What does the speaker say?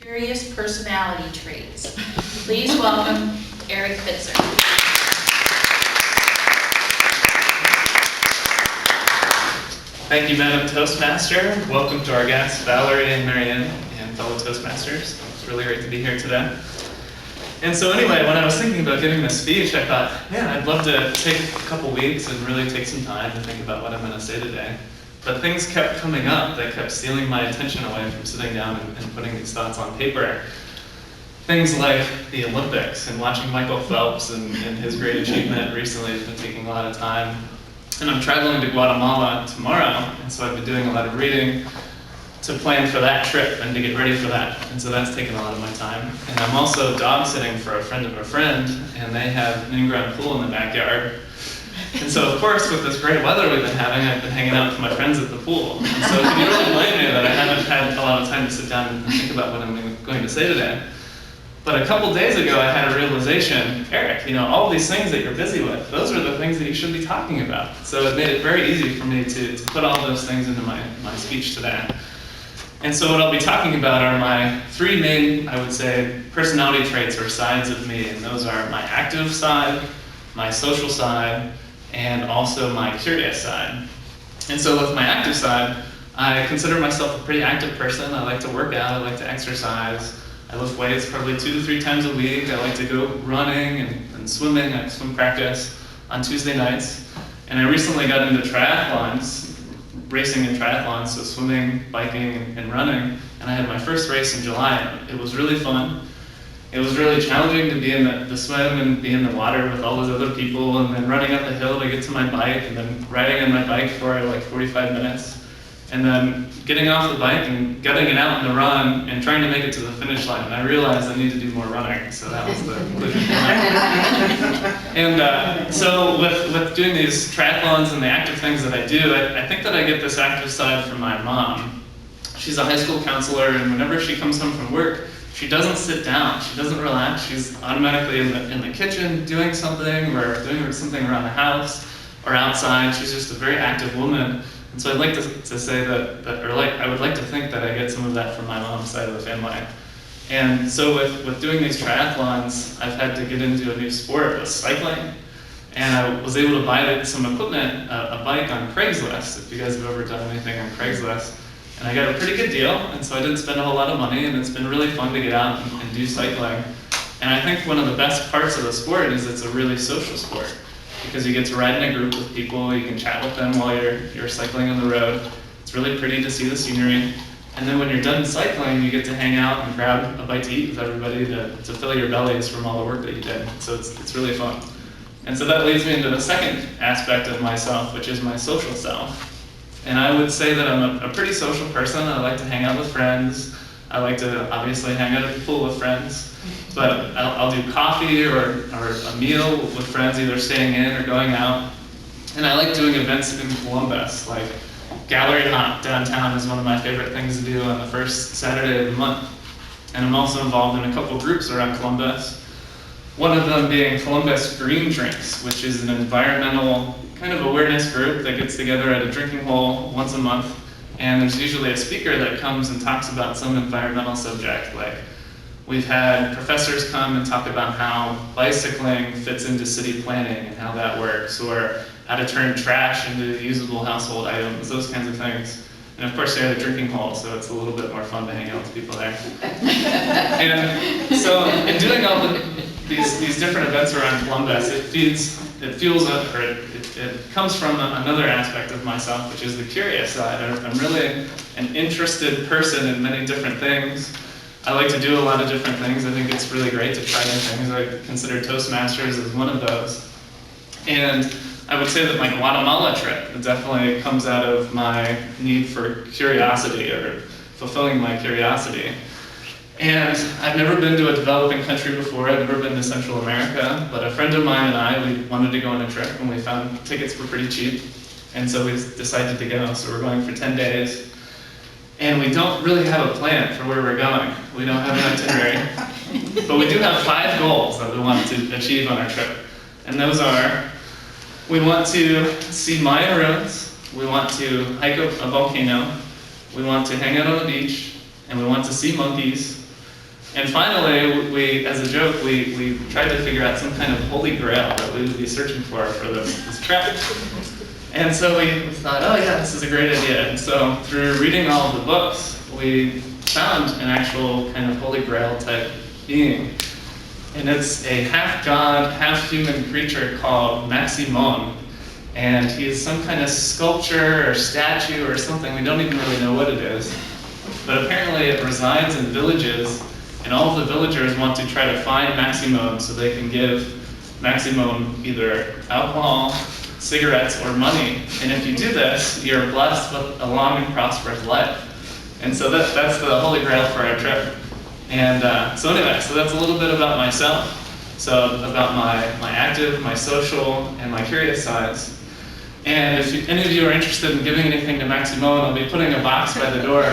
Curious personality traits. Please welcome Eric Bitzer. Thank you, Madam Toastmaster. Welcome to our guests, Valerie and Marianne, and fellow Toastmasters. It's really great to be here today. And so anyway, when I was thinking about giving this speech, I thought, man, I'd love to take a couple weeks and really take some time to think about what I'm going to say today. But things kept coming up that kept stealing my attention away from sitting down and putting these thoughts on paper. Things like the Olympics and watching Michael Phelps and his great achievement recently has been taking a lot of time. And I'm traveling to Guatemala tomorrow, and so I've been doing a lot of reading to plan for that trip and to get ready for that. And so that's taken a lot of my time. And I'm also dog sitting for a friend of a friend, and they have an in-ground pool in the backyard. And so, of course, with this great weather we've been having, I've been hanging out with my friends at the pool. And so can you really blame me that I haven't had a lot of time to sit down and think about what I'm going to say today? But a couple days ago, I had a realization, Eric, all these things that you're busy with, those are the things that you should be talking about. So it made it very easy for me to put all those things into my speech today. And so what I'll be talking about are my three main, I would say, personality traits or sides of me. And those are my active side, my social side, and also my curious side. And so with my active side, I consider myself a pretty active person. I like to work out, I like to exercise. I lift weights probably 2 to 3 times a week. I like to go running and swimming. I swim practice on Tuesday nights. And I recently got into triathlons, racing in triathlons, so swimming, biking, and running. And I had my first race in July. It was really fun. It was really challenging to be in the swim and be in the water with all those other people, and then running up the hill to get to my bike, and then riding on my bike for like 45 minutes. And then getting off the bike and getting it out on the run and trying to make it to the finish line. And I realized I need to do more running, so that was the conclusion. And so with doing these triathlons and the active things that I do, I think that I get this active side from my mom. She's a high school counselor, and whenever she comes home from work, she doesn't sit down, she doesn't relax, she's automatically in the kitchen doing something or doing something around the house or outside. She's just a very active woman. And so I'd like to say I would like to think that I get some of that from my mom's side of the family. And so with doing these triathlons, I've had to get into a new sport with cycling. And I was able to buy some equipment, a bike on Craigslist, if you guys have ever done anything on Craigslist. And I got a pretty good deal, and so I didn't spend a whole lot of money, and it's been really fun to get out and do cycling. And I think one of the best parts of the sport is it's a really social sport, because you get to ride in a group with people, you can chat with them while you're cycling on the road. It's really pretty to see the scenery. And then when you're done cycling, you get to hang out and grab a bite to eat with everybody to fill your bellies from all the work that you did. So it's really fun. And so that leads me into the second aspect of myself, which is my social self. And I would say that I'm a pretty social person. I like to hang out with friends. I like to obviously hang out at the pool with friends. But I'll do coffee or a meal with friends, either staying in or going out. And I like doing events in Columbus, like Gallery Hop downtown is one of my favorite things to do on the first Saturday of the month. And I'm also involved in a couple groups around Columbus. One of them being Columbus Green Drinks, which is an environmental kind of awareness group that gets together at a drinking hole once a month. And there's usually a speaker that comes and talks about some environmental subject. Like we've had professors come and talk about how bicycling fits into city planning and how that works, or how to turn trash into usable household items, those kinds of things. And of course, they're at a drinking hole, so it's a little bit more fun to hang out with people there. And so in doing all these different events around Columbus, it comes from another aspect of myself, which is the curious side. I'm really an interested person in many different things. I like to do a lot of different things. I think it's really great to try new things. I consider Toastmasters as one of those. And I would say that my Guatemala trip definitely comes out of my need for curiosity or fulfilling my curiosity. And I've never been to a developing country before. I've never been to Central America, but a friend of mine and I, we wanted to go on a trip, and we found tickets were pretty cheap. And so we decided to go. So we're going for 10 days. And we don't really have a plan for where we're going. We don't have an itinerary. But we do have 5 goals that we want to achieve on our trip. And those are, we want to see Mayan ruins, we want to hike a volcano, we want to hang out on the beach, and we want to see monkeys, And finally, we, as a joke, we tried to figure out some kind of holy grail that we would be searching for this trek. And so we thought, oh yeah, this is a great idea. And so through reading all of the books, we found an actual kind of holy grail type being. And it's a half-god, half-human creature called Maximon. And he's some kind of sculpture or statue or something, we don't even really know what it is. But apparently it resides in villages, and all of the villagers want to try to find Maximon so they can give Maximon either alcohol, cigarettes, or money. And if you do this, you're blessed with a long and prosperous life. And so that's the holy grail for our trip. And so anyway, so that's a little bit about myself. So about my active, my social, and my curious sides. And if any of you are interested in giving anything to Maximon, I'll be putting a box by the door.